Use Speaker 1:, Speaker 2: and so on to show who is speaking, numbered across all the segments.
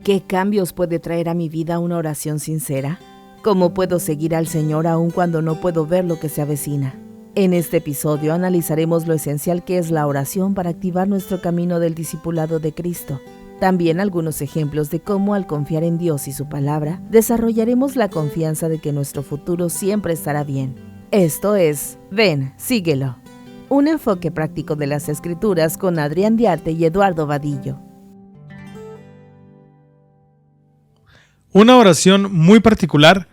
Speaker 1: ¿Qué cambios puede traer a mi vida una oración sincera? ¿Cómo puedo seguir al Señor aun cuando no puedo ver lo que se avecina? En este episodio analizaremos lo esencial que es la oración para activar nuestro camino del discipulado de Cristo. También algunos ejemplos de cómo al confiar en Dios y su palabra, desarrollaremos la confianza de que nuestro futuro siempre estará bien. Esto es Ven, síguelo. Un enfoque práctico de las Escrituras con Adrián Diarte y Eduardo Vadillo.
Speaker 2: Una oración muy particular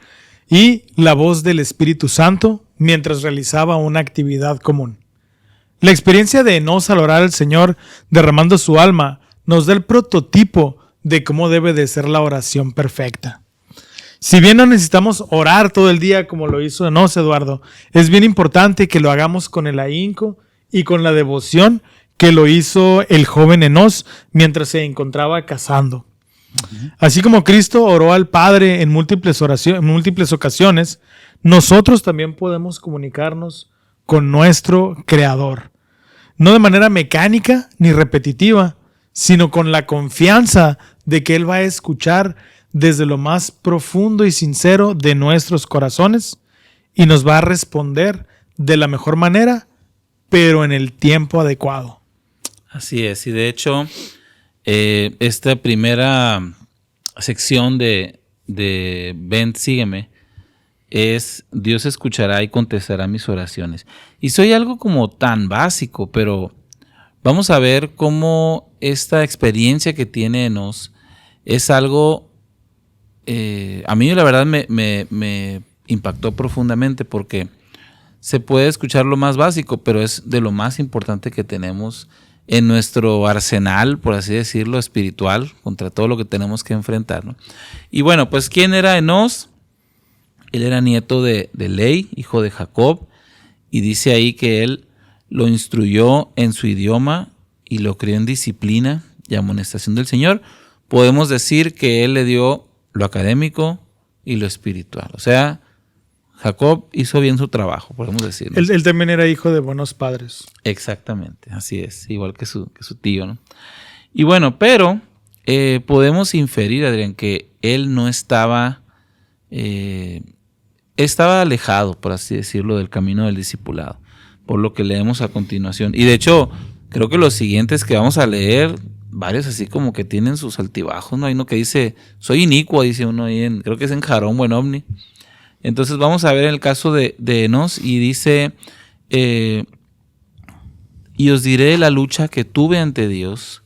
Speaker 2: y la voz del Espíritu Santo mientras realizaba una actividad común. La experiencia de Enós al orar al Señor derramando su alma nos da el prototipo de cómo debe de ser la oración perfecta. Si bien no necesitamos orar todo el día como lo hizo Enós, Eduardo, es bien importante que lo hagamos con el ahínco y con la devoción que lo hizo el joven Enós mientras se encontraba cazando. Así como Cristo oró al Padre en múltiples ocasiones, nosotros también podemos comunicarnos con nuestro Creador. No de manera mecánica ni repetitiva, sino con la confianza de que Él va a escuchar desde lo más profundo y sincero de nuestros corazones y nos va a responder de la mejor manera, pero en el tiempo adecuado.
Speaker 3: Así es, y de hecho, esta primera sección de Ven, sígueme, es Dios escuchará y contestará mis oraciones. Y soy algo como tan básico, pero vamos a ver cómo esta experiencia que tiene Enós es algo, a mí la verdad me impactó profundamente porque se puede escuchar lo más básico, pero es de lo más importante que tenemos en nuestro arsenal, por así decirlo, espiritual, contra todo lo que tenemos que enfrentar, ¿no? Y bueno, pues ¿quién era Enós? Él era nieto de Ley, hijo de Jacob, y dice ahí que él lo instruyó en su idioma y lo crió en disciplina y amonestación del Señor. Podemos decir que él le dio lo académico y lo espiritual. O sea, Jacob hizo bien su trabajo, podemos decirlo.
Speaker 2: Él también era hijo de buenos padres.
Speaker 3: Exactamente, así es, igual que su tío, ¿no? Y bueno, pero podemos inferir, Adrián, que él no estaba alejado, por así decirlo, del camino del discipulado, por lo que leemos a continuación. Y de hecho, creo que los siguientes que vamos a leer, varios así como que tienen sus altibajos, ¿no? Hay uno que dice, soy inicuo, dice uno ahí, creo que es en Jarón o en Omni. Entonces vamos a ver el caso de Enós y dice, y os diré la lucha que tuve ante Dios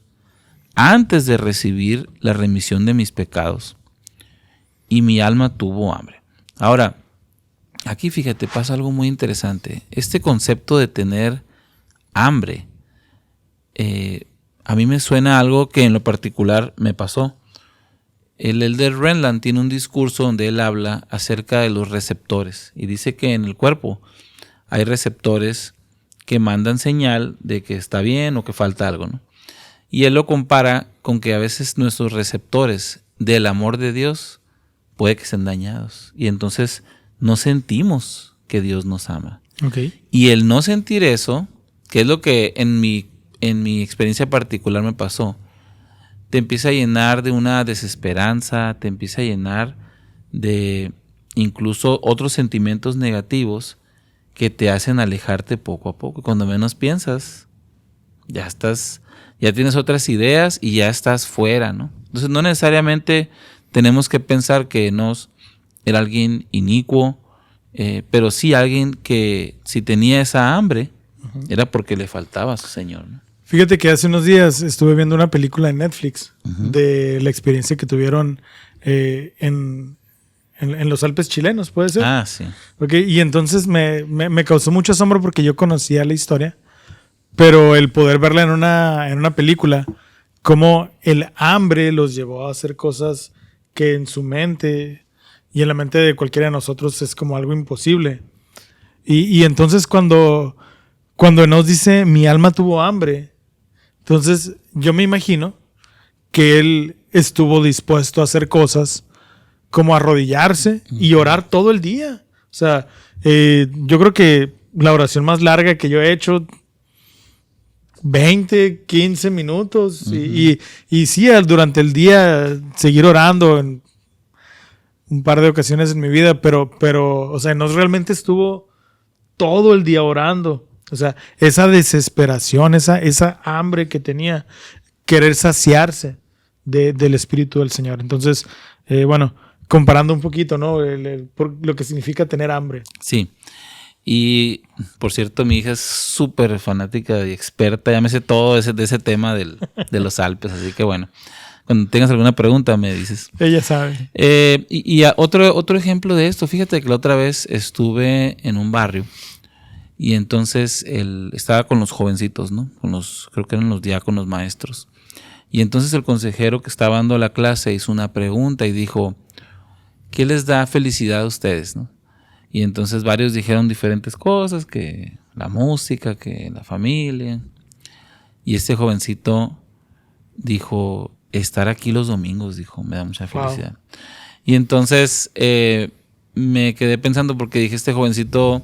Speaker 3: antes de recibir la remisión de mis pecados, y mi alma tuvo hambre. Ahora, aquí fíjate, pasa algo muy interesante. Este concepto de tener hambre, a mí me suena algo que en lo particular me pasó. El Elder Renland tiene un discurso donde él habla acerca de los receptores y dice que en el cuerpo hay receptores que mandan señal de que está bien o que falta algo, ¿no? Y él lo compara con que a veces nuestros receptores del amor de Dios puede que estén dañados y entonces no sentimos que Dios nos ama.
Speaker 2: Okay.
Speaker 3: Y el no sentir eso, que es lo que en mi experiencia particular me pasó, te empieza a llenar de una desesperanza, te empieza a llenar de incluso otros sentimientos negativos que te hacen alejarte poco a poco. Cuando menos piensas, ya tienes otras ideas y ya estás fuera, ¿no? Entonces no necesariamente tenemos que pensar que Enós era alguien inicuo, pero sí alguien que si tenía esa hambre, era porque le faltaba a su Señor, ¿no?
Speaker 2: Fíjate que hace unos días estuve viendo una película en Netflix de la experiencia que tuvieron en los Alpes chilenos, ¿puede ser?
Speaker 3: Ah, sí.
Speaker 2: Okay, y entonces me causó mucho asombro porque yo conocía la historia, pero el poder verla en una película, cómo el hambre los llevó a hacer cosas que en su mente y en la mente de cualquiera de nosotros es como algo imposible. Y entonces cuando Enós dice, mi alma tuvo hambre, entonces yo me imagino que él estuvo dispuesto a hacer cosas como arrodillarse y orar todo el día. O sea, yo creo que la oración más larga que yo he hecho 20, 15 minutos. Y sí, durante el día seguir orando en un par de ocasiones en mi vida, pero, o sea, no realmente estuvo todo el día orando. O sea, esa desesperación, esa hambre que tenía, querer saciarse del Espíritu del Señor. Entonces, bueno, comparando un poquito, ¿no? Por lo que significa tener hambre.
Speaker 3: Sí. Y, por cierto, mi hija es súper fanática y experta. Ya me sé todo de ese tema de los Alpes. Así que, bueno, cuando tengas alguna pregunta me dices.
Speaker 2: Ella sabe.
Speaker 3: Otro ejemplo de esto. Fíjate que la otra vez estuve en un barrio. Y entonces estaba con los jovencitos, ¿no? Creo que eran los diáconos maestros. Y entonces el consejero que estaba dando la clase hizo una pregunta y dijo, ¿qué les da felicidad a ustedes, no? Y entonces varios dijeron diferentes cosas, que la música, que la familia. Y este jovencito dijo, estar aquí los domingos, dijo, me da mucha felicidad. Wow. Y entonces me quedé pensando porque dije, este jovencito,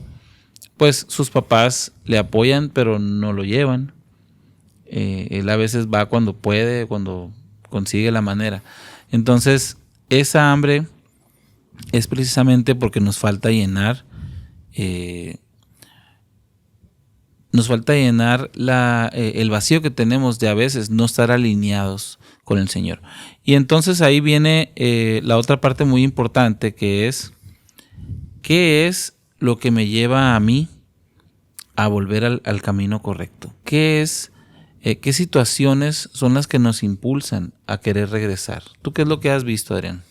Speaker 3: pues sus papás le apoyan, pero no lo llevan. Él a veces va cuando puede, cuando consigue la manera. Entonces, esa hambre es precisamente porque nos falta llenar el vacío que tenemos de a veces no estar alineados con el Señor. Y entonces ahí viene la otra parte muy importante, que es ¿qué es lo que me lleva a mí a volver al camino correcto? ¿Qué situaciones son las que nos impulsan a querer regresar? ¿Tú qué es lo que has visto, Adrián?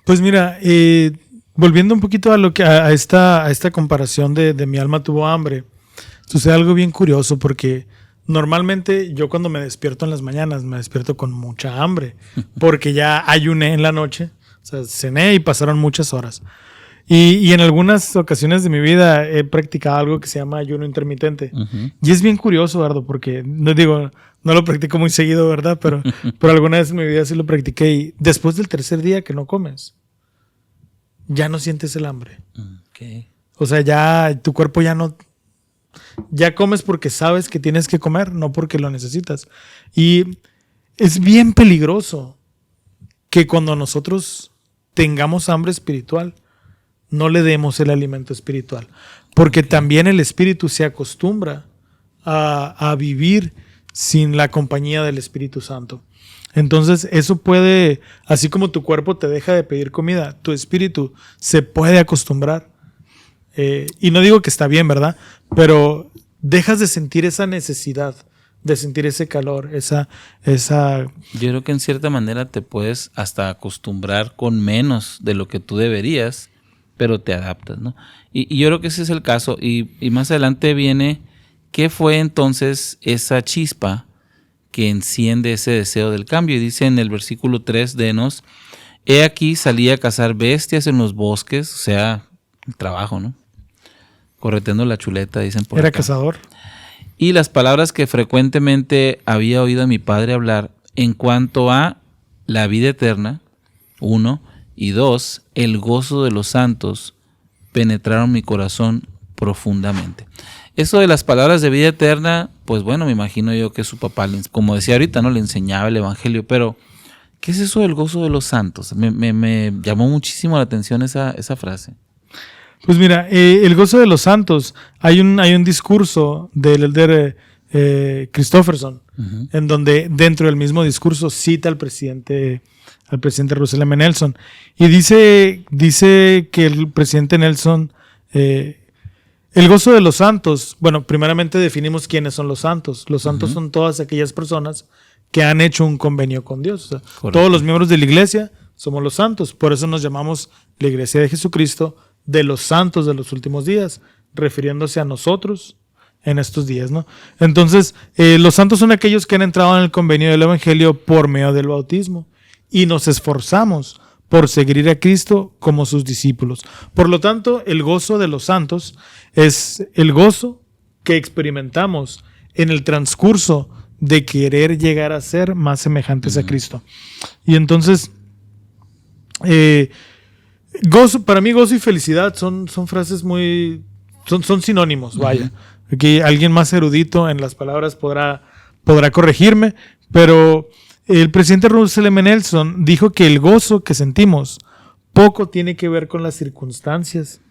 Speaker 2: Pues mira, volviendo un poquito a esta comparación de mi alma tuvo hambre, sucede algo bien curioso porque normalmente yo cuando me despierto en las mañanas me despierto con mucha hambre porque ya ayuné en la noche, o sea, cené y pasaron muchas horas. Y en algunas ocasiones de mi vida he practicado algo que se llama ayuno intermitente. Uh-huh. Y es bien curioso, Eduardo, porque no lo practico muy seguido, ¿verdad? Pero alguna vez en mi vida sí lo practiqué y después del tercer día que no comes, ya no sientes el hambre. Okay. O sea, ya tu cuerpo ya comes porque sabes que tienes que comer, no porque lo necesitas. Y es bien peligroso que cuando nosotros tengamos hambre espiritual, no le demos el alimento espiritual, porque también el espíritu se acostumbra a vivir sin la compañía del Espíritu Santo. Entonces eso puede, así como tu cuerpo te deja de pedir comida, tu espíritu se puede acostumbrar. Y no digo que está bien, ¿verdad? Pero dejas de sentir esa necesidad, de sentir ese calor, esa...
Speaker 3: Yo creo que en cierta manera te puedes hasta acostumbrar con menos de lo que tú deberías, pero te adaptas, ¿no? Y yo creo que ese es el caso. Y más adelante viene, ¿qué fue entonces esa chispa que enciende ese deseo del cambio? Y dice en el versículo 3 de Enos, he aquí salí a cazar bestias en los bosques, o sea, el trabajo, ¿no? Correteando la chuleta, dicen por acá.
Speaker 2: Era cazador.
Speaker 3: Y las palabras que frecuentemente había oído a mi padre hablar en cuanto a la vida eterna, 1, y 2, el gozo de los santos, penetraron mi corazón profundamente. Eso de las palabras de vida eterna, pues bueno, me imagino yo que su papá, como decía ahorita, ¿no? Le enseñaba el evangelio, pero ¿qué es eso del gozo de los santos? Me llamó muchísimo la atención esa frase.
Speaker 2: Pues mira, el gozo de los santos, hay un discurso del elder Christofferson, uh-huh, en donde dentro del mismo discurso cita al presidente Russell M. Nelson, y dice que el presidente Nelson, el gozo de los santos, bueno, primeramente definimos quiénes son los santos. Los santos, uh-huh, son todas aquellas personas que han hecho un convenio con Dios. O sea, todos los miembros de la iglesia somos los santos, por eso nos llamamos la Iglesia de Jesucristo de los santos de los últimos días, refiriéndose a nosotros en estos días, ¿no? Entonces, los santos son aquellos que han entrado en el convenio del evangelio por medio del bautismo y nos esforzamos por seguir a Cristo como sus discípulos. Por lo tanto, el gozo de los santos es el gozo que experimentamos en el transcurso de querer llegar a ser más semejantes, uh-huh, a Cristo. Y entonces, para mí gozo y felicidad son frases son sinónimos, vaya. Aquí alguien más erudito en las palabras podrá corregirme, pero el presidente Russell M. Nelson dijo que el gozo que sentimos poco tiene que ver con las circunstancias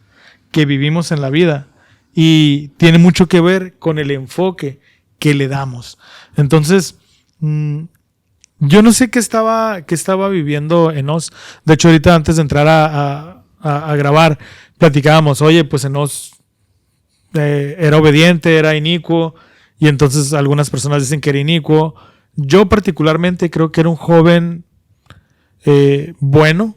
Speaker 2: que vivimos en la vida y tiene mucho que ver con el enfoque que le damos. Entonces, yo no sé qué estaba viviendo Enós. De hecho, ahorita antes de entrar a grabar, platicábamos, oye, pues Enós era obediente, era inicuo, y entonces algunas personas dicen que era inicuo. Yo particularmente creo que era un joven bueno,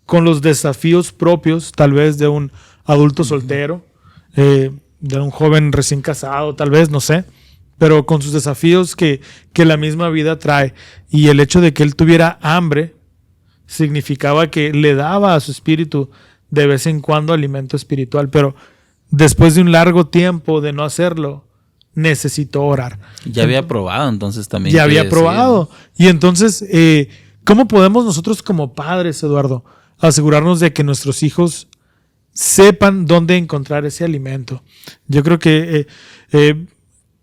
Speaker 2: con los desafíos propios, tal vez de un adulto soltero, de un joven recién casado, tal vez, no sé, pero con sus desafíos que la misma vida trae. Y el hecho de que él tuviera hambre significaba que le daba a su espíritu de vez en cuando alimento espiritual, pero después de un largo tiempo de no hacerlo, necesitó orar.
Speaker 3: Ya había probado entonces también.
Speaker 2: Ya había probado. Y entonces, ¿cómo podemos nosotros como padres, Eduardo, asegurarnos de que nuestros hijos sepan dónde encontrar ese alimento? Yo creo que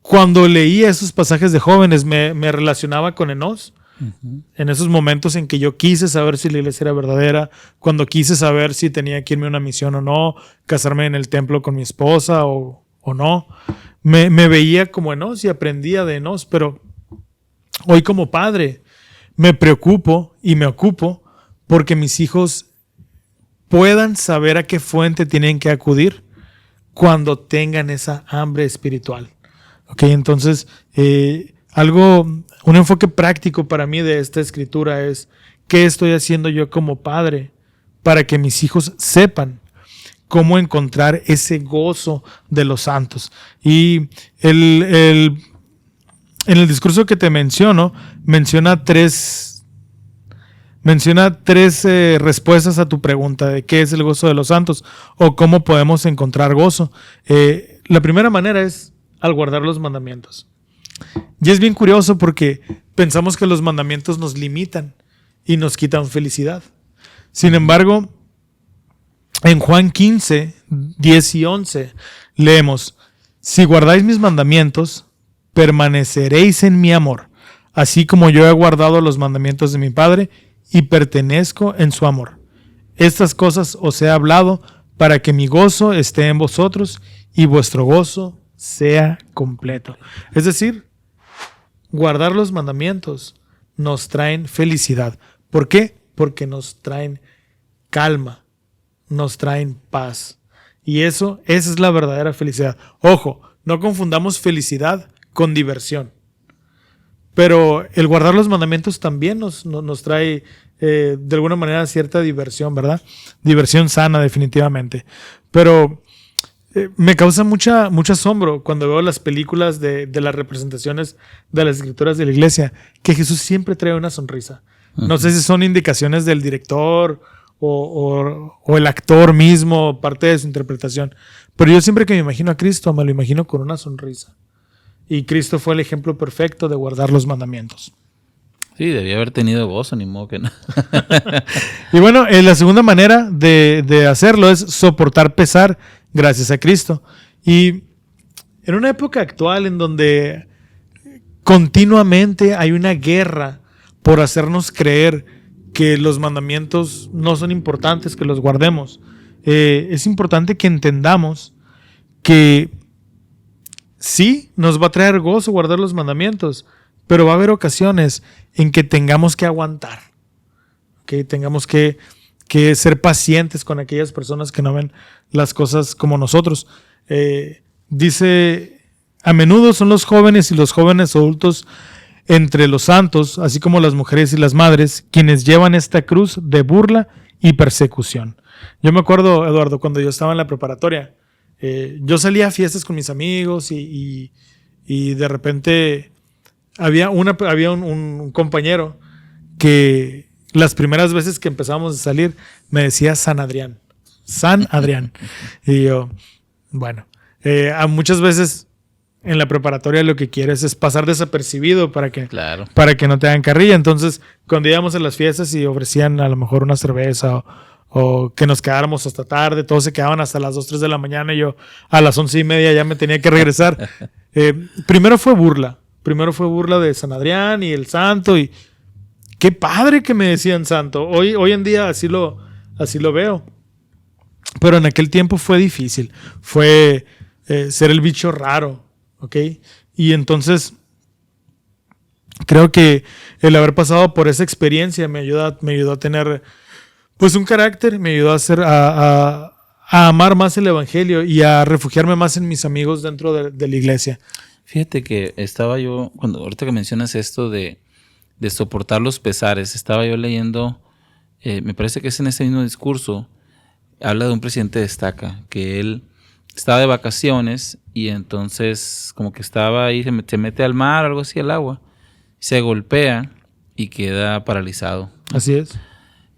Speaker 2: cuando leía esos pasajes de jóvenes me relacionaba con Enós. Uh-huh. En esos momentos en que yo quise saber si la iglesia era verdadera, cuando quise saber si tenía que irme a una misión o no, casarme en el templo con mi esposa o no, me veía como Enós y aprendía de Enós, pero hoy como padre me preocupo y me ocupo porque mis hijos puedan saber a qué fuente tienen que acudir cuando tengan esa hambre espiritual. Ok, entonces un enfoque práctico para mí de esta escritura es ¿qué estoy haciendo yo como padre para que mis hijos sepan cómo encontrar ese gozo de los santos? Y en el discurso que te menciono, menciona tres respuestas a tu pregunta de qué es el gozo de los santos o cómo podemos encontrar gozo. La primera manera es al guardar los mandamientos. Y es bien curioso porque pensamos que los mandamientos nos limitan y nos quitan felicidad. Sin embargo, en Juan 15, 10 y 11 leemos: si guardáis mis mandamientos, permaneceréis en mi amor, así como yo he guardado los mandamientos de mi Padre y pertenezco en su amor. Estas cosas os he hablado para que mi gozo esté en vosotros y vuestro gozo sea completo. Es decir, guardar los mandamientos nos traen felicidad. ¿Por qué? Porque nos traen calma, nos traen paz. Y esa es la verdadera felicidad. Ojo, no confundamos felicidad con diversión. Pero el guardar los mandamientos también nos trae de alguna manera cierta diversión, ¿verdad? Diversión sana, definitivamente. Pero me causa mucho asombro cuando veo las películas de las representaciones de las escrituras de la iglesia, que Jesús siempre trae una sonrisa. Uh-huh. No sé si son indicaciones del director o el actor mismo, parte de su interpretación. Pero yo siempre que me imagino a Cristo, me lo imagino con una sonrisa. Y Cristo fue el ejemplo perfecto de guardar los mandamientos.
Speaker 3: Sí, debía haber tenido gozo, ni modo que no.
Speaker 2: Y bueno, la segunda manera de hacerlo es soportar pesar gracias a Cristo. Y en una época actual en donde continuamente hay una guerra por hacernos creer que los mandamientos no son importantes, que los guardemos, es importante que entendamos que sí, nos va a traer gozo guardar los mandamientos, pero va a haber ocasiones en que tengamos que aguantar, que tengamos que ser pacientes con aquellas personas que no ven las cosas como nosotros. Dice, a menudo son los jóvenes y los jóvenes adultos entre los santos, así como las mujeres y las madres, quienes llevan esta cruz de burla y persecución. Yo me acuerdo, Eduardo, cuando yo estaba en la preparatoria, yo salía a fiestas con mis amigos y de repente había un compañero que las primeras veces que empezábamos a salir me decía San Adrián. Y yo, bueno, muchas veces en la preparatoria lo que quieres es pasar desapercibido para que no te hagan carrilla. Entonces, cuando íbamos a las fiestas y ofrecían a lo mejor una cerveza o que nos quedáramos hasta tarde, todos se quedaban hasta las 2, 3 de la mañana y yo a las 11:30 ya me tenía que regresar. Primero fue burla de San Adrián y el santo, y qué padre que me decían santo. Hoy en día así lo veo. Pero en aquel tiempo fue difícil. Fue ser el bicho raro, ¿ok? Y entonces creo que el haber pasado por esa experiencia me ayudó a tener pues un carácter, me ayudó a amar más el evangelio y a refugiarme más en mis amigos dentro de la iglesia.
Speaker 3: Fíjate que estaba yo, ahorita que mencionas esto de soportar los pesares, estaba yo leyendo, me parece que es en ese mismo discurso, habla de un presidente de estaca, que él estaba de vacaciones y entonces como que estaba ahí, se mete al mar, algo así, al agua, se golpea y queda paralizado.
Speaker 2: Así es.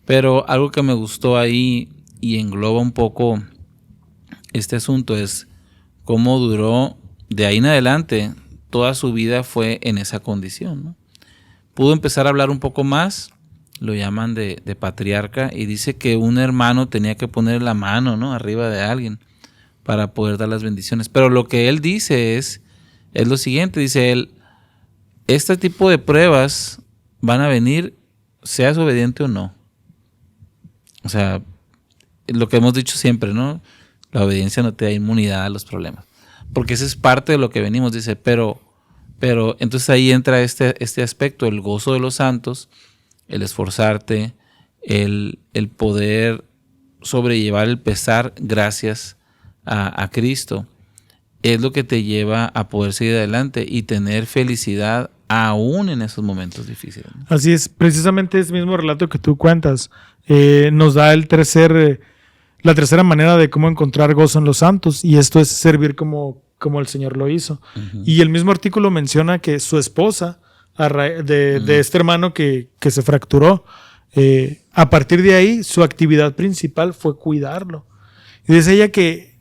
Speaker 3: Pero algo que me gustó ahí y engloba un poco este asunto es cómo duró de ahí en adelante, toda su vida fue en esa condición, ¿no? Pudo empezar a hablar un poco más, lo llaman de patriarca, y dice que un hermano tenía que poner la mano, ¿no?, arriba de alguien para poder dar las bendiciones. Pero lo que él dice es lo siguiente, dice él, este tipo de pruebas van a venir, seas obediente o no. O sea, lo que hemos dicho siempre, ¿no? La obediencia no te da inmunidad a los problemas. Porque ese es parte de lo que venimos, dice, pero entonces ahí entra este aspecto, el gozo de los santos, el esforzarte, el poder sobrellevar el pesar gracias a Cristo, es lo que te lleva a poder seguir adelante y tener felicidad aún en esos momentos difíciles.
Speaker 2: Así es, precisamente ese mismo relato que tú cuentas nos da la tercera manera de cómo encontrar gozo en los santos, y esto es servir como el Señor lo hizo. Uh-huh. Y el mismo artículo menciona que su esposa, de este hermano que se fracturó, a partir de ahí su actividad principal fue cuidarlo. Y dice ella que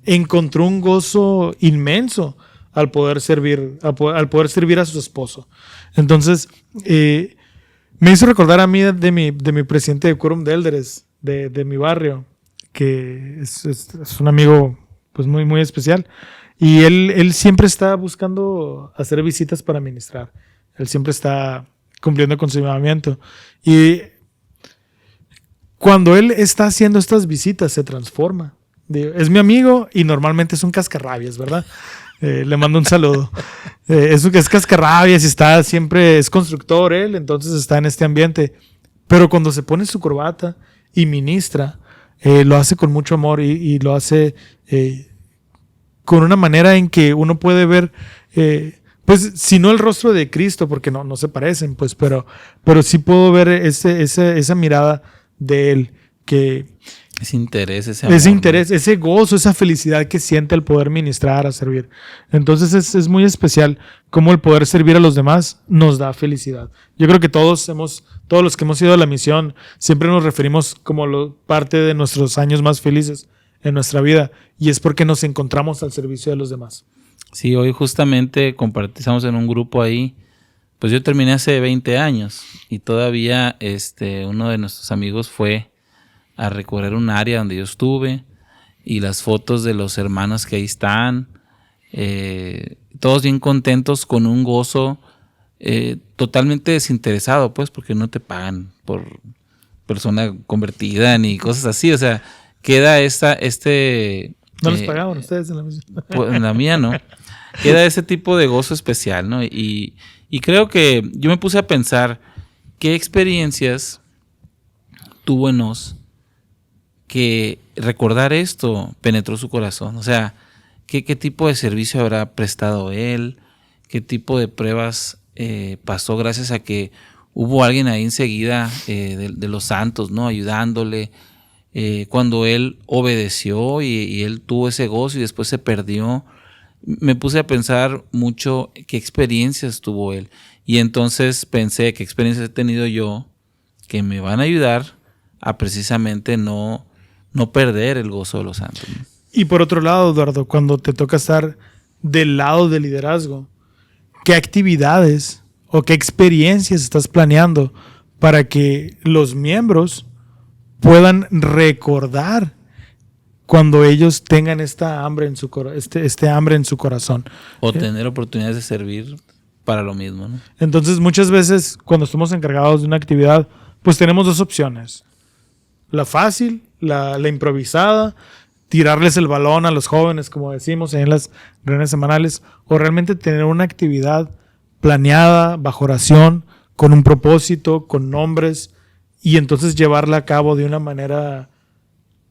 Speaker 2: encontró un gozo inmenso al poder servir a su esposo. Entonces, me hizo recordar a mí de mi presidente de Quórum de Elders, de mi barrio, que es un amigo pues muy, muy especial. Y él siempre está buscando hacer visitas para ministrar. Él siempre está cumpliendo con su llamamiento. Y cuando él está haciendo estas visitas, se transforma. Es mi amigo y normalmente es un cascarrabias, ¿verdad? Le mando un saludo. Es cascarrabias y está siempre, es constructor él, entonces está en este ambiente. Pero cuando se pone su corbata y ministra, lo hace con mucho amor y lo hace con una manera en que uno puede ver, pues si no el rostro de Cristo, porque no se parecen, pues, pero sí puedo ver esa mirada de él, que
Speaker 3: ese interés, ese amor,
Speaker 2: ¿no? Ese gozo, esa felicidad que siente el poder ministrar, a servir. Entonces es muy especial cómo el poder servir a los demás nos da felicidad. Yo creo que todos los que hemos ido a la misión siempre nos referimos como parte de nuestros años más felices en nuestra vida, y es porque nos encontramos al servicio de los demás.
Speaker 3: Sí, hoy justamente compartimos en un grupo ahí, pues yo terminé hace 20 años y todavía uno de nuestros amigos fue a recorrer un área donde yo estuve, y las fotos de los hermanos que ahí están, todos bien contentos, con un gozo totalmente desinteresado, pues, porque no te pagan por persona convertida ni cosas así, o sea, queda
Speaker 2: ¿No les pagaban ustedes en la misión?
Speaker 3: Pues en la mía no. Queda ese tipo de gozo especial, ¿no? Y creo que yo me puse a pensar qué experiencias tuvo en Enos que recordar esto penetró su corazón. O sea, qué tipo de servicio habrá prestado él, qué tipo de pruebas pasó gracias a que hubo alguien ahí enseguida de los santos, ¿no?, ayudándole. Cuando él obedeció y él tuvo ese gozo y después se perdió, me puse a pensar mucho qué experiencias tuvo él. Y entonces pensé qué experiencias he tenido yo que me van a ayudar a precisamente no perder el gozo de los santos, ¿no?
Speaker 2: Y por otro lado, Eduardo, cuando te toca estar del lado del liderazgo, ¿qué actividades o qué experiencias estás planeando para que los miembros puedan recordar cuando ellos tengan esta hambre en su hambre en su corazón.
Speaker 3: O tener oportunidades de servir para lo mismo, ¿no?
Speaker 2: Entonces, muchas veces, cuando estamos encargados de una actividad, pues tenemos dos opciones. La fácil, la improvisada, tirarles el balón a los jóvenes, como decimos en las reuniones semanales, o realmente tener una actividad planeada, bajo oración, con un propósito, con nombres, y entonces llevarla a cabo de una manera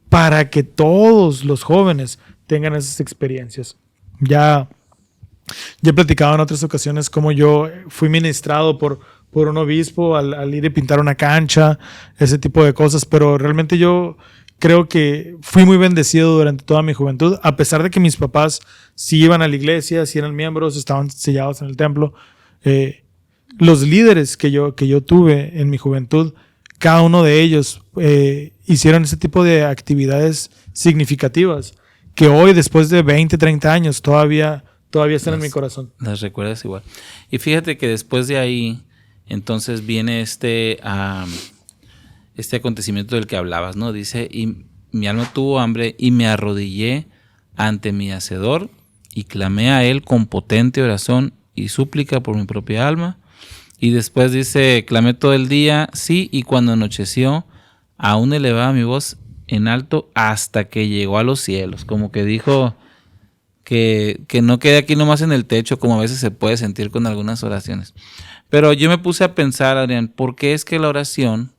Speaker 2: para que todos los jóvenes tengan esas experiencias. Ya he platicado en otras ocasiones cómo yo fui ministrado por un obispo al ir a pintar una cancha, ese tipo de cosas, pero realmente yo creo que fui muy bendecido durante toda mi juventud, a pesar de que mis papás sí iban a la iglesia, sí eran miembros, estaban sellados en el templo. Los líderes que yo tuve en mi juventud, cada uno de ellos hicieron ese tipo de actividades significativas que hoy, después de 20, 30 años, todavía están en mi corazón. Las
Speaker 3: recuerdas igual. Y fíjate que después de ahí, entonces viene este acontecimiento del que hablabas, ¿no? Dice, y mi alma tuvo hambre y me arrodillé ante mi Hacedor y clamé a él con potente oración y súplica por mi propia alma. Y después dice, clamé todo el día, sí, y cuando anocheció, aún elevaba mi voz en alto hasta que llegó a los cielos. Como que dijo que no quede aquí nomás en el techo, como a veces se puede sentir con algunas oraciones. Pero yo me puse a pensar, Adrián, ¿por qué es que la oración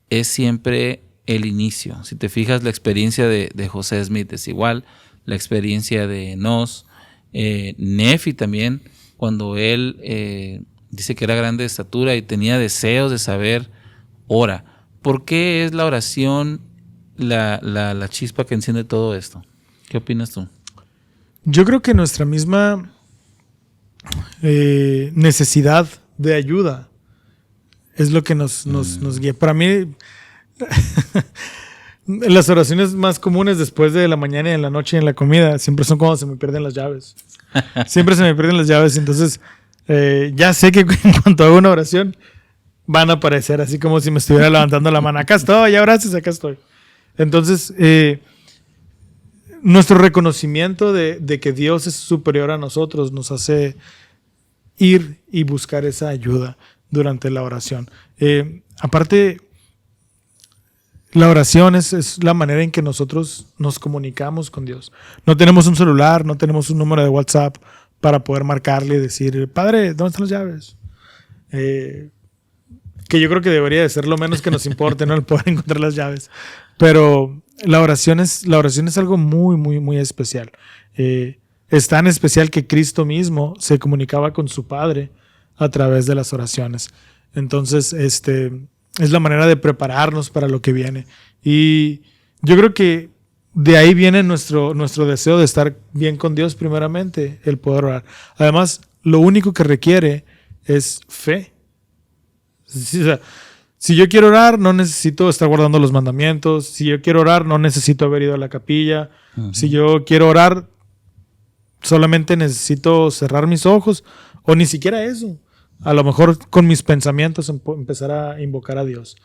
Speaker 3: es siempre el inicio? Si te fijas, la experiencia de José Smith es igual, la experiencia de Enos, Nefi también, cuando él dice que era grande de estatura y tenía deseos de saber, ora. ¿Por qué es la oración la chispa que enciende todo esto? ¿Qué opinas tú?
Speaker 2: Yo creo que nuestra misma necesidad de ayuda es lo que nos guía. Para mí, las oraciones más comunes después de la mañana y en la noche y en la comida siempre son cuando se me pierden las llaves. Siempre se me pierden las llaves, entonces ya sé que en cuanto hago una oración van a aparecer así como si me estuviera levantando la mano. Acá estoy, abrazos, acá estoy. Entonces, nuestro reconocimiento de que Dios es superior a nosotros nos hace ir y buscar esa ayuda durante la oración. Aparte, la oración es la manera en que nosotros nos comunicamos con Dios. No tenemos un celular, no tenemos un número de WhatsApp para poder marcarle y decir, Padre, ¿dónde están las llaves? Que yo creo que debería de ser lo menos que nos importe, ¿no? El poder encontrar las llaves. Pero la oración es algo muy, muy, muy especial. Es tan especial que Cristo mismo se comunicaba con su Padre a través de las oraciones. Entonces, es la manera de prepararnos para lo que viene. Y yo creo que de ahí viene nuestro deseo de estar bien con Dios primeramente, el poder orar. Además, lo único que requiere es fe. Sí, o sea, si yo quiero orar, no necesito estar guardando los mandamientos. Si yo quiero orar, no necesito haber ido a la capilla. Uh-huh. Si yo quiero orar, solamente necesito cerrar mis ojos, o ni siquiera eso. A lo mejor con mis pensamientos empezar a invocar a Dios.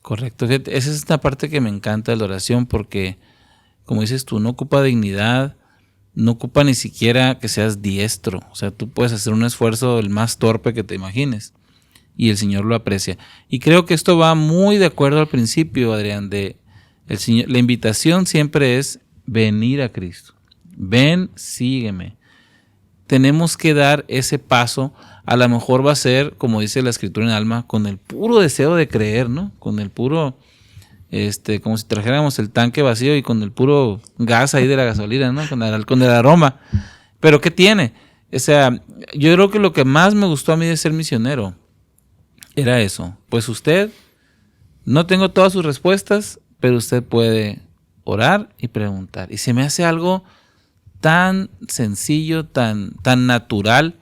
Speaker 3: Correcto. Esa es esta parte que me encanta de la oración porque, como dices tú, no ocupa dignidad, no ocupa ni siquiera que seas diestro. O sea, tú puedes hacer un esfuerzo el más torpe que te imagines y el Señor lo aprecia. Y creo que esto va muy de acuerdo al principio, Adrián, de el Señor. La invitación siempre es venir a Cristo. Ven, sígueme. Tenemos que dar ese paso. A lo mejor va a ser, como dice la Escritura en Alma, con el puro deseo de creer, ¿no? Con el puro, como si trajéramos el tanque vacío y con el puro gas ahí de la gasolina, ¿no? Con el aroma. Pero ¿qué tiene? O sea, yo creo que lo que más me gustó a mí de ser misionero era eso. Pues usted, no tengo todas sus respuestas, pero usted puede orar y preguntar. Y se me hace algo tan sencillo, tan natural,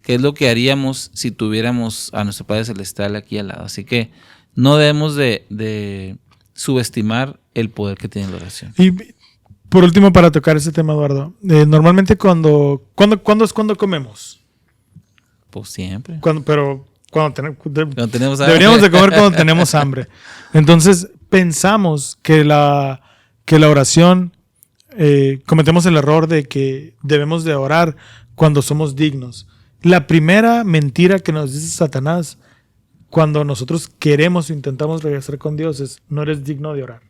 Speaker 3: que es lo que haríamos si tuviéramos a nuestro Padre Celestial aquí al lado. Así que no debemos de subestimar el poder que tiene la oración.
Speaker 2: Y por último, para tocar ese tema, Eduardo, normalmente cuando comemos.
Speaker 3: Pues siempre.
Speaker 2: Cuando tenemos hambre.
Speaker 3: Deberíamos
Speaker 2: de comer cuando tenemos hambre. Entonces, pensamos que la oración, cometemos el error de que debemos de orar cuando somos dignos. La primera mentira que nos dice Satanás cuando nosotros queremos o intentamos regresar con Dios es: no eres digno de orar.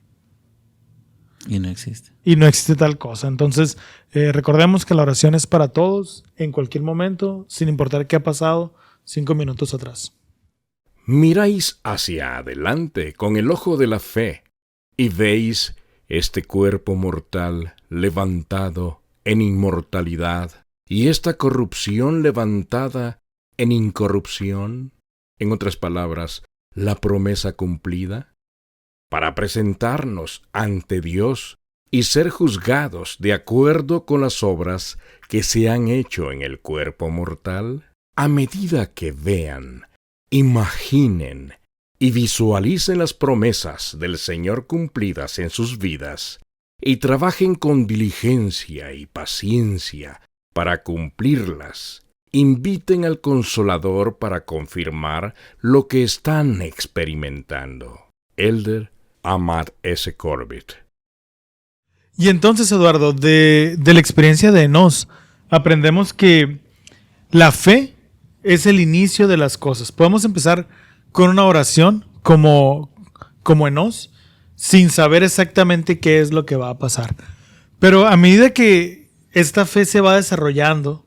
Speaker 3: Y no existe.
Speaker 2: Y no existe tal cosa. Entonces, recordemos que la oración es para todos, en cualquier momento, sin importar qué ha pasado 5 minutos atrás.
Speaker 4: Miráis hacia adelante con el ojo de la fe y veis este cuerpo mortal levantado en inmortalidad y esta corrupción levantada en incorrupción. En otras palabras, la promesa cumplida, para presentarnos ante Dios y ser juzgados de acuerdo con las obras que se han hecho en el cuerpo mortal. A medida que vean, imaginen y visualicen las promesas del Señor cumplidas en sus vidas y trabajen con diligencia y paciencia para cumplirlas, inviten al Consolador para confirmar lo que están experimentando. Elder Ahmad S. Corbett.
Speaker 2: Y entonces, Eduardo, de la experiencia de Enos, aprendemos que la fe es el inicio de las cosas. Podemos empezar con una oración como Enos, sin saber exactamente qué es lo que va a pasar. Pero a medida que esta fe se va desarrollando,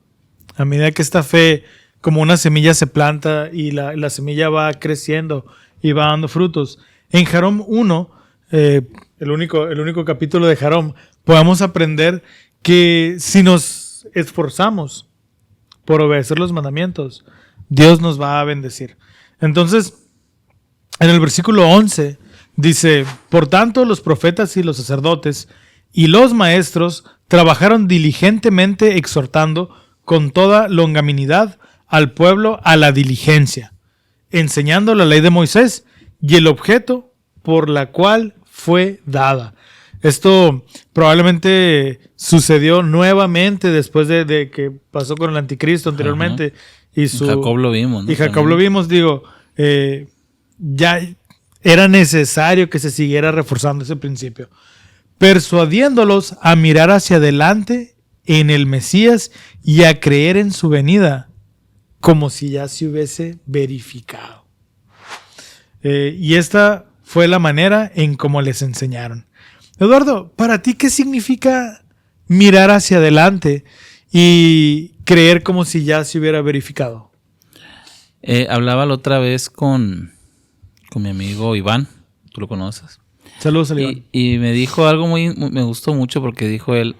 Speaker 2: a medida que esta fe, como una semilla, se planta y la semilla va creciendo y va dando frutos, en Jarom 1, el único capítulo de Jarom, podemos aprender que si nos esforzamos por obedecer los mandamientos, Dios nos va a bendecir. Entonces, en el versículo 11 dice: por tanto, los profetas y los sacerdotes y los maestros trabajaron diligentemente exhortando con toda longanimidad al pueblo a la diligencia, enseñando la ley de Moisés y el objeto por la cual fue dada. Esto probablemente sucedió nuevamente después de que pasó con el anticristo anteriormente. Y
Speaker 3: Jacob lo vimos, ¿no?
Speaker 2: Y Jacob lo vimos, ya era necesario que se siguiera reforzando ese principio, persuadiéndolos a mirar hacia adelante en el Mesías y a creer en su venida, como si ya se hubiese verificado. Y esta fue la manera en cómo les enseñaron. Eduardo, para ti, ¿qué significa mirar hacia adelante y creer como si ya se hubiera verificado?
Speaker 3: Hablaba la otra vez con mi amigo Iván, tú lo conoces.
Speaker 2: Saludos, Iván.
Speaker 3: Y me dijo algo me gustó mucho, porque dijo él,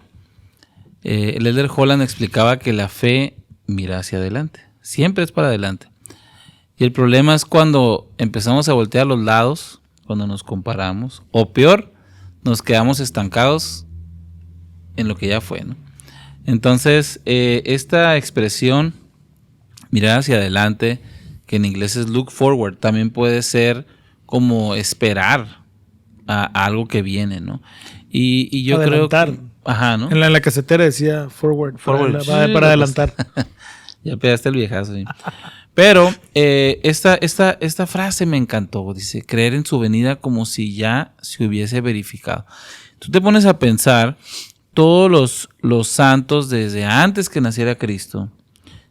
Speaker 3: el Elder Holland explicaba que la fe mira hacia adelante, siempre es para adelante. Y el problema es cuando empezamos a voltear a los lados, cuando nos comparamos, o peor, nos quedamos estancados en lo que ya fue, ¿no? Entonces, esta expresión, mirar hacia adelante, que en inglés es look forward, también puede ser como esperar a algo que viene, ¿no? Y yo
Speaker 2: adelantar.
Speaker 3: creo que... Ajá, ¿no?
Speaker 2: En la casetera decía forward. Para adelantar.
Speaker 3: Ya pegaste el viejazo. ¿Sí? Pero esta frase me encantó. Dice, creer en su venida como si ya se hubiese verificado. Tú te pones a pensar, todos los santos desde antes que naciera Cristo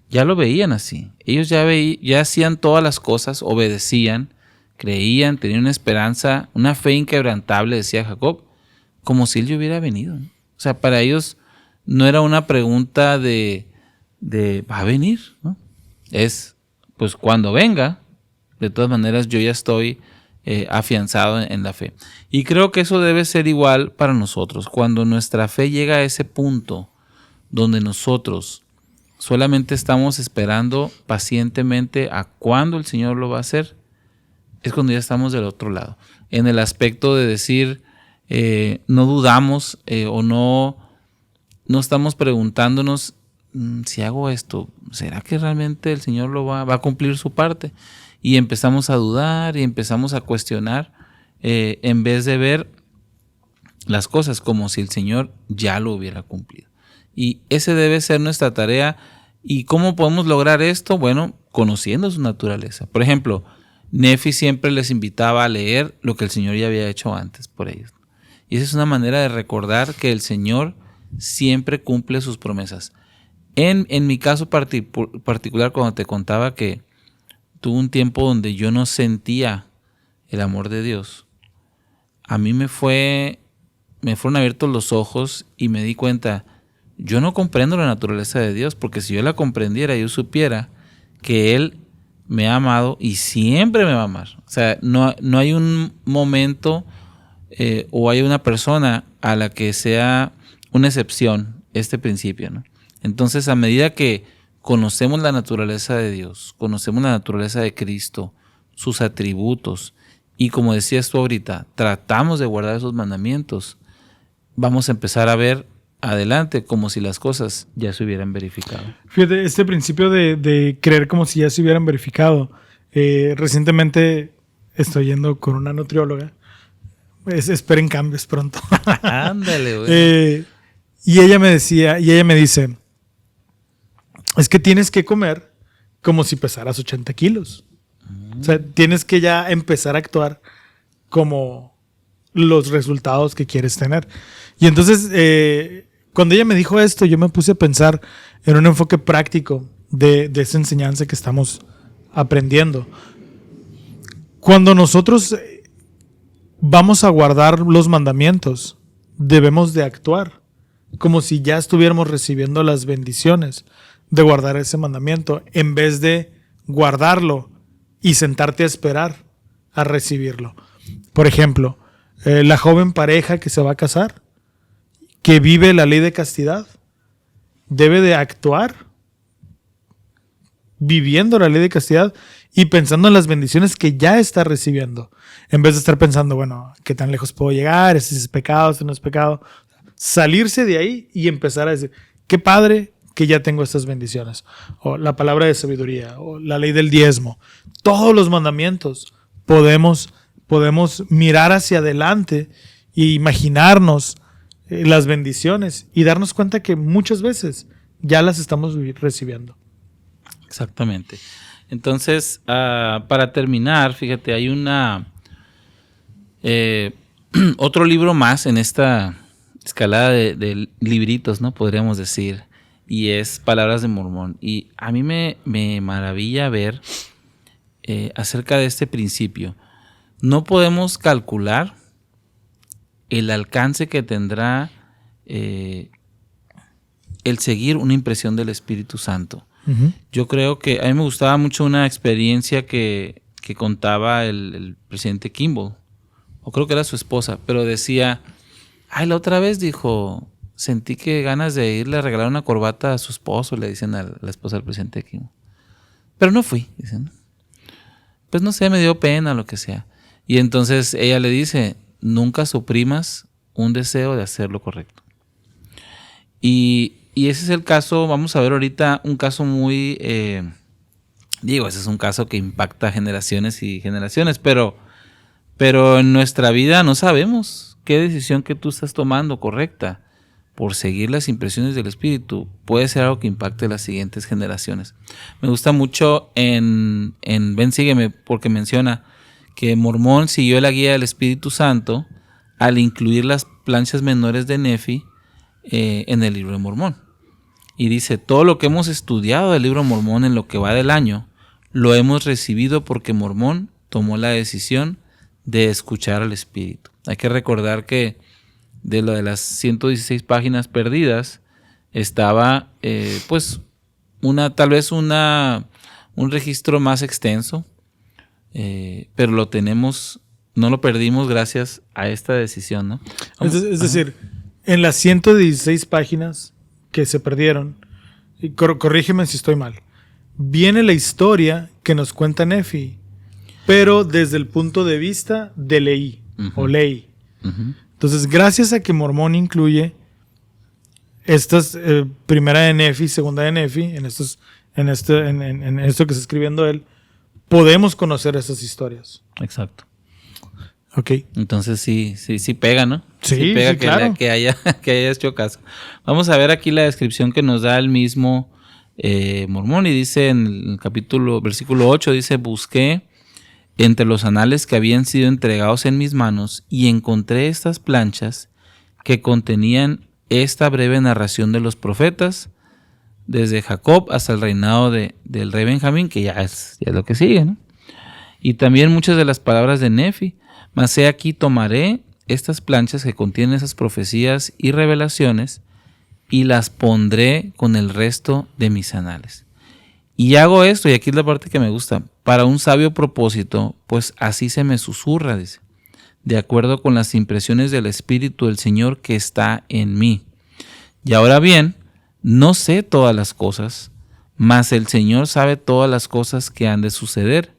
Speaker 3: ya lo veían así. Ellos ya hacían todas las cosas, obedecían, creían, tenían una esperanza, una fe inquebrantable, decía Jacob, como si él ya hubiera venido, ¿no? O sea, para ellos no era una pregunta de ¿va a venir? ¿No? Es, pues cuando venga, de todas maneras yo ya estoy afianzado en la fe. Y creo que eso debe ser igual para nosotros. Cuando nuestra fe llega a ese punto donde nosotros solamente estamos esperando pacientemente a cuándo el Señor lo va a hacer, es cuando ya estamos del otro lado. En el aspecto de decir, no dudamos o no estamos preguntándonos, si hago esto, ¿será que realmente el Señor va a cumplir su parte? Y empezamos a dudar y empezamos a cuestionar en vez de ver las cosas como si el Señor ya lo hubiera cumplido. Y ese debe ser nuestra tarea. ¿Y cómo podemos lograr esto? Bueno, conociendo su naturaleza. Por ejemplo, Nefi siempre les invitaba a leer lo que el Señor ya había hecho antes por ellos. Y esa es una manera de recordar que el Señor siempre cumple sus promesas. En mi caso particular, cuando te contaba que tuve un tiempo donde yo no sentía el amor de Dios, a mí me fueron abiertos los ojos y me di cuenta, yo no comprendo la naturaleza de Dios, porque si yo la comprendiera, yo supiera que Él me ha amado y siempre me va a amar. O sea, no hay un momento o hay una persona a la que sea una excepción este principio, ¿no? Entonces, a medida que conocemos la naturaleza de Dios, conocemos la naturaleza de Cristo, sus atributos, y como decías tú ahorita, tratamos de guardar esos mandamientos, vamos a empezar a ver adelante como si las cosas ya se hubieran verificado.
Speaker 2: Fíjate, este principio de creer como si ya se hubieran verificado. Recientemente estoy yendo con una nutrióloga. Esperen cambios pronto.
Speaker 3: Ándale, güey.
Speaker 2: Y ella me dice, es que tienes que comer como si pesaras 80 kilos. O sea, tienes que ya empezar a actuar como los resultados que quieres tener. Y entonces, cuando ella me dijo esto, yo me puse a pensar en un enfoque práctico de esa enseñanza que estamos aprendiendo. Cuando nosotros vamos a guardar los mandamientos, debemos de actuar como si ya estuviéramos recibiendo las bendiciones de guardar ese mandamiento, en vez de guardarlo y sentarte a esperar a recibirlo. Por ejemplo, la joven pareja que se va a casar, que vive la ley de castidad, debe de actuar viviendo la ley de castidad y pensando en las bendiciones que ya está recibiendo, en vez de estar pensando, bueno, ¿qué tan lejos puedo llegar? ¿Este es pecado? ¿Este no es pecado? Salirse de ahí y empezar a decir, qué padre que ya tengo estas bendiciones, o la palabra de sabiduría, o la ley del diezmo. Todos los mandamientos podemos mirar hacia adelante e imaginarnos las bendiciones y darnos cuenta que muchas veces ya las estamos recibiendo.
Speaker 3: Exactamente. Entonces, para terminar, fíjate, hay otro libro más en esta escalada de libritos, ¿no? Podríamos decir, y es Palabras de Mormón. Y a mí me maravilla ver acerca de este principio. No podemos calcular el alcance que tendrá el seguir una impresión del Espíritu Santo. Uh-huh. Yo creo que a mí me gustaba mucho una experiencia que contaba el presidente Kimball, o creo que era su esposa, pero decía, la otra vez dijo, sentí que ganas de irle a regalar una corbata a su esposo, le dicen a la esposa del presidente Kimball. Pero no fui, dicen. Pues no sé, me dio pena, lo que sea. Y entonces ella le dice, nunca suprimas un deseo de hacer lo correcto. Y ese es el caso, vamos a ver ahorita un caso muy, ese es un caso que impacta generaciones y generaciones, pero en nuestra vida no sabemos qué decisión que tú estás tomando correcta por seguir las impresiones del Espíritu puede ser algo que impacte las siguientes generaciones. Me gusta mucho en Ven, Sígueme, porque menciona que Mormón siguió la guía del Espíritu Santo al incluir las planchas menores de Nefi en el libro de Mormón. Y dice, todo lo que hemos estudiado del libro de Mormón en lo que va del año, lo hemos recibido porque Mormón tomó la decisión de escuchar al Espíritu. Hay que recordar que de lo de las 116 páginas perdidas estaba tal vez un registro más extenso, pero no lo perdimos gracias a esta decisión, ¿no?
Speaker 2: Es decir, en las 116 páginas que se perdieron, y corrígeme si estoy mal, viene la historia que nos cuenta Nefi, pero desde el punto de vista de Lehi, o Lehi. Uh-huh. Entonces, gracias a que Mormón incluye estas, primera de Nefi, segunda de Nefi, en esto que está escribiendo él, podemos conocer esas historias.
Speaker 3: Exacto.
Speaker 2: Ok.
Speaker 3: Entonces sí pega, ¿no?
Speaker 2: Sí
Speaker 3: pega,
Speaker 2: sí, claro.
Speaker 3: que haya hecho caso. Vamos a ver aquí la descripción que nos da el mismo Mormón, y dice en el versículo 8, dice, busqué entre los anales que habían sido entregados en mis manos y encontré estas planchas que contenían esta breve narración de los profetas, desde Jacob hasta el reinado del rey Benjamín, que ya es lo que sigue, ¿no? Y también muchas de las palabras de Nefi. Mas he aquí tomaré estas planchas que contienen esas profecías y revelaciones y las pondré con el resto de mis anales. Y hago esto, y aquí es la parte que me gusta, para un sabio propósito, pues así se me susurra, dice, de acuerdo con las impresiones del Espíritu del Señor que está en mí. Y ahora bien, no sé todas las cosas, mas el Señor sabe todas las cosas que han de suceder.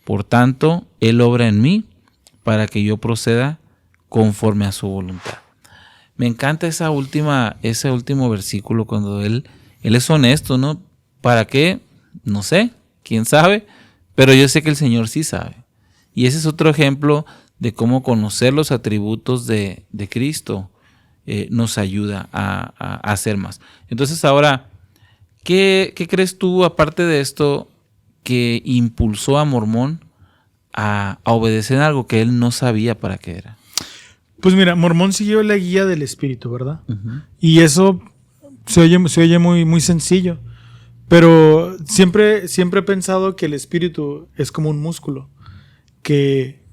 Speaker 3: Por tanto, Él obra en mí para que yo proceda conforme a su voluntad. Me encanta ese último versículo cuando él es honesto, ¿no? ¿Para qué? No sé, quién sabe, pero yo sé que el Señor sí sabe. Y ese es otro ejemplo de cómo conocer los atributos de Cristo nos ayuda a hacer más. Entonces ahora, ¿qué crees tú, aparte de esto, que impulsó a Mormón a obedecer algo que él no sabía para qué era?
Speaker 2: Pues mira, Mormón siguió la guía del Espíritu, ¿verdad?
Speaker 3: Uh-huh.
Speaker 2: Y eso se oye muy, muy sencillo. Pero siempre he pensado que el Espíritu es como un músculo, que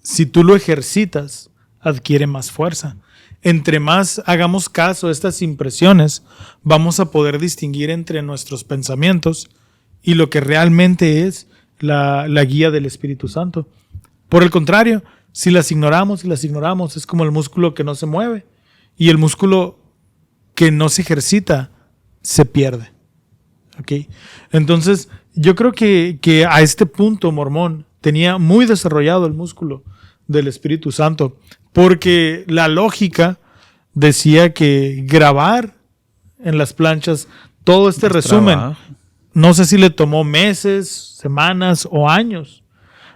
Speaker 2: si tú lo ejercitas, adquiere más fuerza. Entre más hagamos caso a estas impresiones, vamos a poder distinguir entre nuestros pensamientos y lo que realmente es la guía del Espíritu Santo. Por el contrario, si las ignoramos, es como el músculo que no se mueve. Y el músculo que no se ejercita se pierde. ¿Okay? Entonces, yo creo que a este punto Mormón tenía muy desarrollado el músculo del Espíritu Santo, porque la lógica decía que grabar en las planchas todo este resumen, no sé si le tomó meses, semanas o años.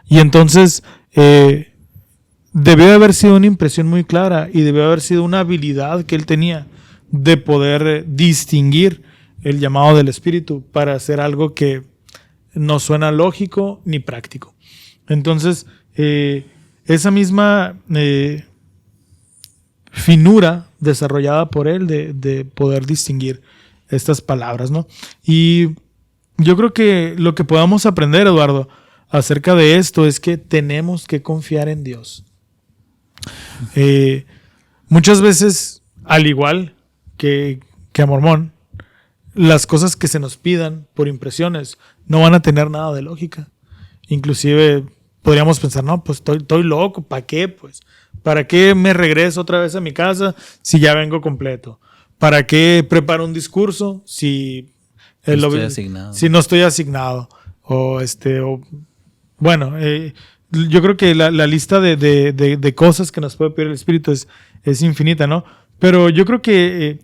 Speaker 2: Y entonces debió de haber sido una impresión muy clara y debió haber sido una habilidad que él tenía de poder distinguir el llamado del Espíritu para hacer algo que no suena lógico ni práctico. Entonces, esa misma finura desarrollada por él de poder distinguir estas palabras, ¿no? Y yo creo que lo que podamos aprender, Eduardo, acerca de esto es que tenemos que confiar en Dios. Muchas veces, al igual que a Mormón, las cosas que se nos pidan por impresiones no van a tener nada de lógica. Inclusive podríamos pensar, no, pues estoy loco, ¿para qué? Pues, ¿para qué me regreso otra vez a mi casa si ya vengo completo? ¿Para qué preparo un discurso si no estoy asignado? Yo creo que la lista de cosas que nos puede pedir el Espíritu es infinita, ¿no? Pero yo creo que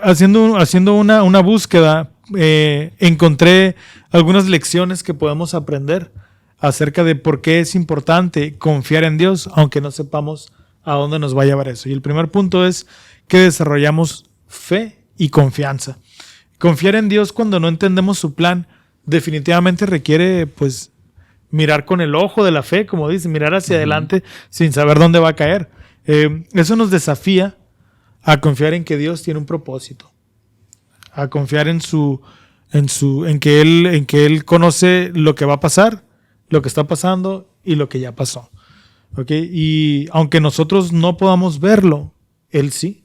Speaker 2: haciendo una búsqueda, encontré algunas lecciones que podemos aprender acerca de por qué es importante confiar en Dios, aunque no sepamos a dónde nos va a llevar eso. Y el primer punto es que desarrollamos fe y confianza. Confiar en Dios cuando no entendemos su plan definitivamente requiere, pues, mirar con el ojo de la fe, como dice, mirar hacia adelante sin saber dónde va a caer. Eso nos desafía a confiar en que Dios tiene un propósito, a confiar en que Él conoce lo que va a pasar, lo que está pasando y lo que ya pasó. ¿Okay? Y aunque nosotros no podamos verlo, Él sí.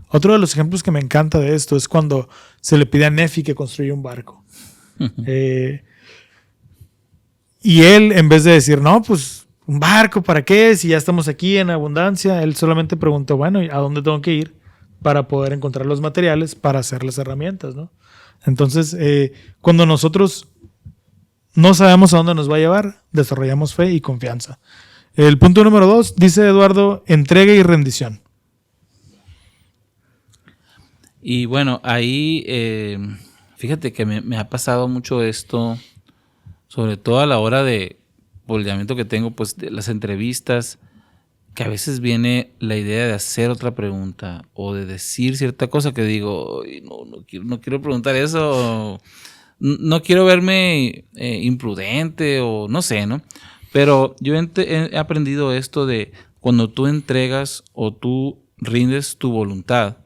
Speaker 2: Otro de los ejemplos que me encanta de esto es cuando se le pide a Nefi que construya un barco. Y él, en vez de decir, no, pues un barco, ¿para qué? Si ya estamos aquí en abundancia, él solamente preguntó, bueno, ¿a dónde tengo que ir para poder encontrar los materiales para hacer las herramientas, ¿no? Entonces, cuando nosotros no sabemos a dónde nos va a llevar, desarrollamos fe y confianza. El punto número 2, dice Eduardo, entrega y rendición.
Speaker 3: Y bueno, ahí, fíjate que me ha pasado mucho esto, sobre todo a la hora por el llamamiento que tengo, pues de las entrevistas, que a veces viene la idea de hacer otra pregunta o de decir cierta cosa que digo, no quiero preguntar eso, no quiero verme imprudente o no sé, ¿no? Pero yo he aprendido esto de cuando tú entregas o tú rindes tu voluntad,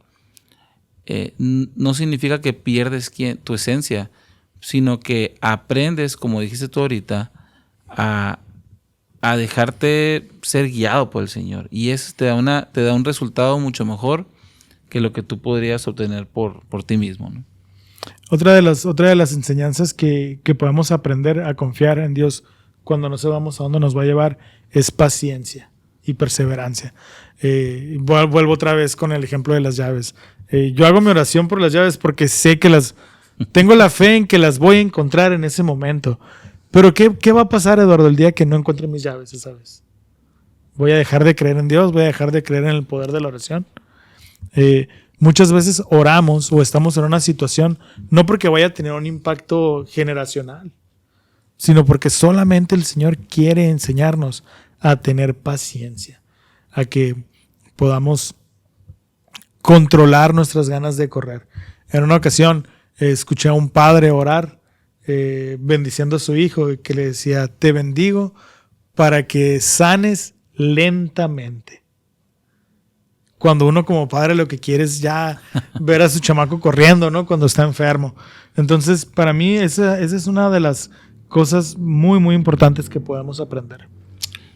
Speaker 3: no significa que pierdes tu esencia, sino que aprendes, como dijiste tú ahorita, a dejarte ser guiado por el Señor. Y eso te da un resultado mucho mejor que lo que tú podrías obtener por ti mismo, ¿no?
Speaker 2: Otra de las enseñanzas que podemos aprender a confiar en Dios cuando no sabemos a dónde nos va a llevar es paciencia y perseverancia. Vuelvo otra vez con el ejemplo de las llaves. Yo hago mi oración por las llaves porque sé que tengo la fe en que las voy a encontrar en ese momento. Pero ¿qué va a pasar, Eduardo, el día que no encuentre mis llaves esa vez? ¿Voy a dejar de creer en Dios? ¿Voy a dejar de creer en el poder de la oración? Muchas veces oramos o estamos en una situación no porque vaya a tener un impacto generacional, sino porque solamente el Señor quiere enseñarnos a tener paciencia, a que podamos controlar nuestras ganas de correr. En una ocasión escuché a un padre orar bendiciendo a su hijo, que le decía: te bendigo para que sanes lentamente. Cuando uno como padre lo que quiere es ya ver a su chamaco corriendo, ¿no? Cuando está enfermo. Entonces, para mí esa es una de las cosas muy, muy importantes que podemos aprender.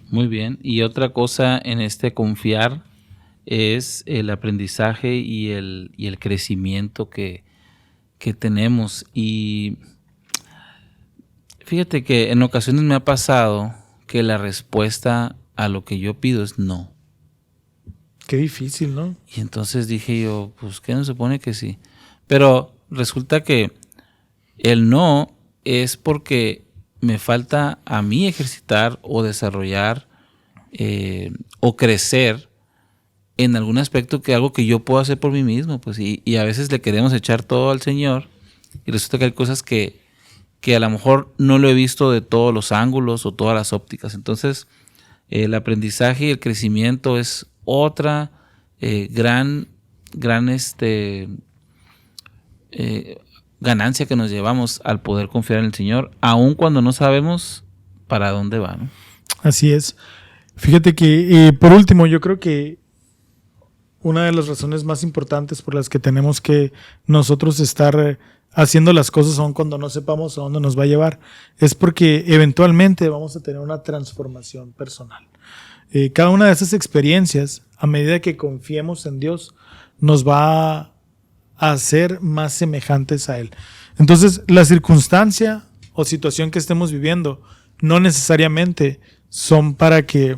Speaker 3: Muy bien. Y otra cosa en confiar es el aprendizaje y el crecimiento que tenemos. Y fíjate que en ocasiones me ha pasado que la respuesta a lo que yo pido es no.
Speaker 2: Qué difícil, ¿no?
Speaker 3: Y entonces dije yo, pues ¿qué no se supone que sí? Pero resulta que el no es porque me falta a mí ejercitar o desarrollar o crecer en algún aspecto, que algo que yo puedo hacer por mí mismo, pues, y a veces le queremos echar todo al Señor y resulta que hay cosas que a lo mejor no lo he visto de todos los ángulos o todas las ópticas. Entonces, el aprendizaje y el crecimiento es otra gran ganancia que nos llevamos al poder confiar en el Señor, aun cuando no sabemos para dónde va, ¿no?
Speaker 2: Así es. Fíjate que, por último, yo creo que una de las razones más importantes por las que tenemos que nosotros estar haciendo las cosas aun cuando no sepamos a dónde nos va a llevar es porque eventualmente vamos a tener una transformación personal. Cada una de esas experiencias, a medida que confiemos en Dios, nos va a hacer más semejantes a Él. Entonces, la circunstancia o situación que estemos viviendo no necesariamente son para que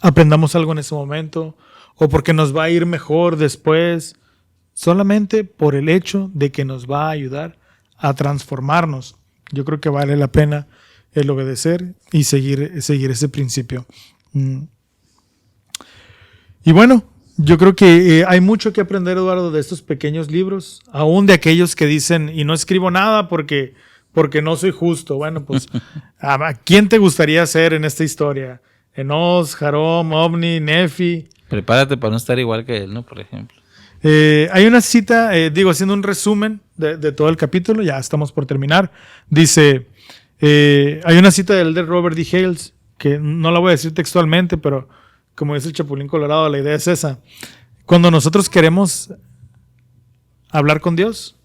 Speaker 2: aprendamos algo en ese momento o porque nos va a ir mejor después, solamente por el hecho de que nos va a ayudar a transformarnos. Yo creo que vale la pena el obedecer y seguir ese principio. Y bueno, yo creo que hay mucho que aprender, Eduardo, de estos pequeños libros, aún de aquellos que dicen, y no escribo nada porque no soy justo. Bueno, pues, ¿a quién te gustaría ser en esta historia? Enos, Jarom, Ovni, Nefi.
Speaker 3: Prepárate para no estar igual que él, ¿no? Por ejemplo.
Speaker 2: Hay una cita, haciendo un resumen de todo el capítulo, ya estamos por terminar. Dice, hay una cita del elder Robert D. Hales, que no la voy a decir textualmente, pero como dice el Chapulín Colorado, la idea es esa. Cuando nosotros queremos hablar con Dios,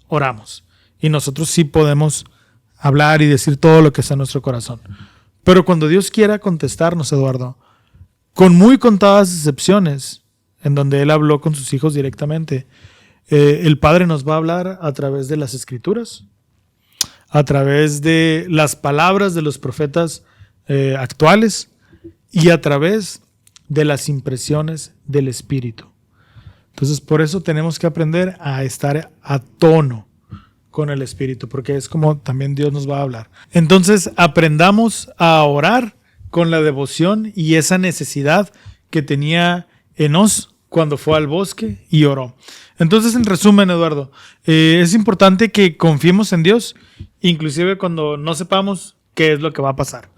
Speaker 2: oramos. Y nosotros sí podemos hablar y decir todo lo que está en nuestro corazón. Pero cuando Dios quiera contestarnos, Eduardo, con muy contadas excepciones, en donde Él habló con sus hijos directamente, el Padre nos va a hablar a través de las Escrituras, a través de las palabras de los profetas actuales y a través de las impresiones del Espíritu. Entonces, por eso tenemos que aprender a estar a tono con el Espíritu, porque es como también Dios nos va a hablar. Entonces, aprendamos a orar con la devoción y esa necesidad que tenía Enos cuando fue al bosque y oró. Entonces, en resumen, Eduardo, es importante que confiemos en Dios, inclusive cuando no sepamos qué es lo que va a pasar.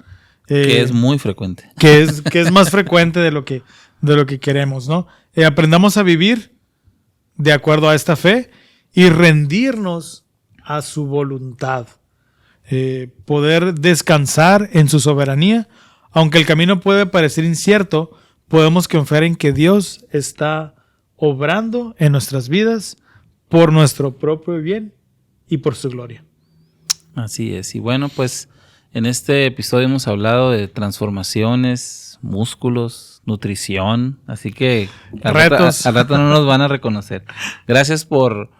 Speaker 3: Que es muy frecuente.
Speaker 2: Que es más frecuente de lo que queremos, ¿no? Aprendamos a vivir de acuerdo a esta fe y rendirnos a su voluntad. poder descansar en su soberanía. Aunque el camino puede parecer incierto, podemos confiar en que Dios está obrando en nuestras vidas por nuestro propio bien y por su gloria.
Speaker 3: Así es. Y bueno, pues en este episodio hemos hablado de transformaciones, músculos, nutrición, así que
Speaker 2: retos.
Speaker 3: Al rato no nos van a reconocer. Gracias por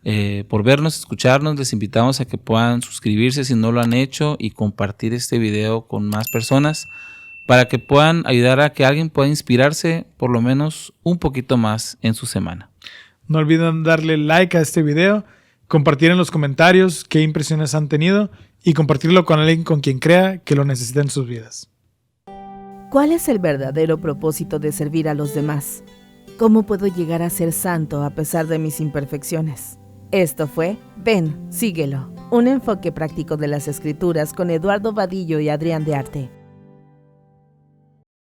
Speaker 3: vernos, escucharnos. Les invitamos a que puedan suscribirse si no lo han hecho y compartir este video con más personas para que puedan ayudar a que alguien pueda inspirarse por lo menos un poquito más en su semana.
Speaker 2: No olviden darle like a este video, compartir en los comentarios qué impresiones han tenido y compartirlo con alguien con quien crea que lo necesita en sus vidas.
Speaker 1: ¿Cuál es el verdadero propósito de servir a los demás? ¿Cómo puedo llegar a ser santo a pesar de mis imperfecciones? Esto fue Ven, síguelo, un enfoque práctico de las Escrituras con Eduardo Vadillo y Adrián de Arte.